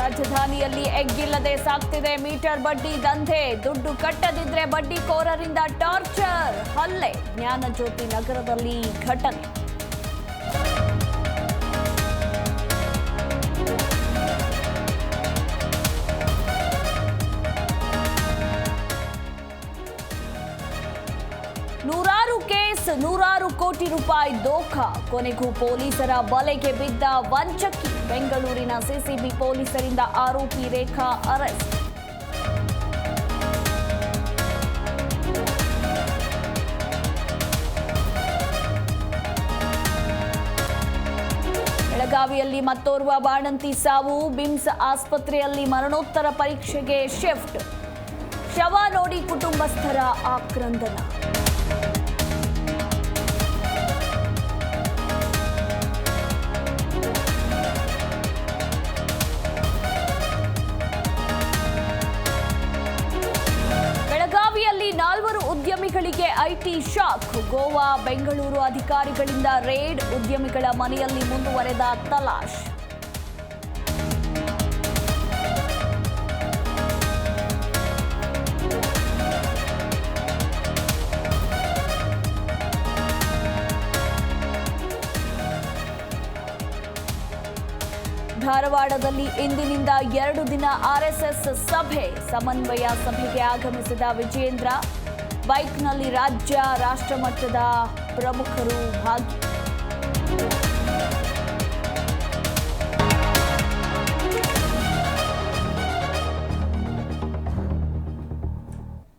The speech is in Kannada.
ರಾಜಧಾನಿಯಲ್ಲಿ ಎಗ್ಗಿಲ್ಲದೆ ಸಾಗ್ತಿದೆ ಮೀಟರ್ ಬಡ್ಡಿ ದಂಧೆ. ದುಡ್ಡು ಕಟ್ಟದಿದ್ರೆ ಬಡ್ಡಿಕೋರರಿಂದ ಟಾರ್ಚರ್, ಹಲ್ಲೆ. ಜ್ಞಾನಜ್ಯೋತಿ ನಗರದಲ್ಲಿ ಘಟನೆ. ನೂರಾರು ಕೇಸ್, ನೂರಾರು ಕೋಟಿ ರೂಪಾಯಿ ದೋಖ. ಕೊನೆಗೂ ಪೊಲೀಸರ ಬಲೆಗೆ ಬಿದ್ದ ವಂಚಕಿ. ಬೆಂಗಳೂರಿನ ಸಿಸಿಬಿ ಪೊಲೀಸರಿಂದ ಆರೋಪಿ ರೇಖಾ ಅರೆಸ್ಟ್. ಬೆಳಗಾವಿಯಲ್ಲಿ ಮತ್ತೋರ್ವ ಬಾಣಂತಿ ಸಾವು. ಬಿಮ್ಸ್ ಆಸ್ಪತ್ರೆಯಲ್ಲಿ ಮರಣೋತ್ತರ ಪರೀಕ್ಷೆಗೆ ಶಿಫ್ಟ್. ಶವ ನೋಡಿ ಕುಟುಂಬಸ್ಥರ ಆಕ್ರಂದನ. ಬೆಳಗಾವಿಯಲ್ಲಿ 4 ಉದ್ಯಮಿಗಳಿಗೆ ಐಟಿ ಶಾಕ್. ಗೋವಾ, ಬೆಂಗಳೂರು ಅಧಿಕಾರಿಗಳಿಂದ ರೇಡ್. ಉದ್ಯಮಿಗಳ ಮನೆಯಲ್ಲಿ ಮುಂದುವರೆದ ತಲಾಶ್. ಧಾರವಾಡದಲ್ಲಿ ಇಂದಿನಿಂದ 2 ದಿನ ಆರ್ಎಸ್ಎಸ್ ಸಭೆ. ಸಮನ್ವಯ ಸಭೆಗೆ ಆಗಮಿಸಿದ ವಿಜೇಂದ್ರ. ಬೈಕ್ನಲ್ಲಿ ರಾಜ್ಯ, ರಾಷ್ಟ್ರ ಮಟ್ಟದ ಪ್ರಮುಖರು ಭಾಗಿ.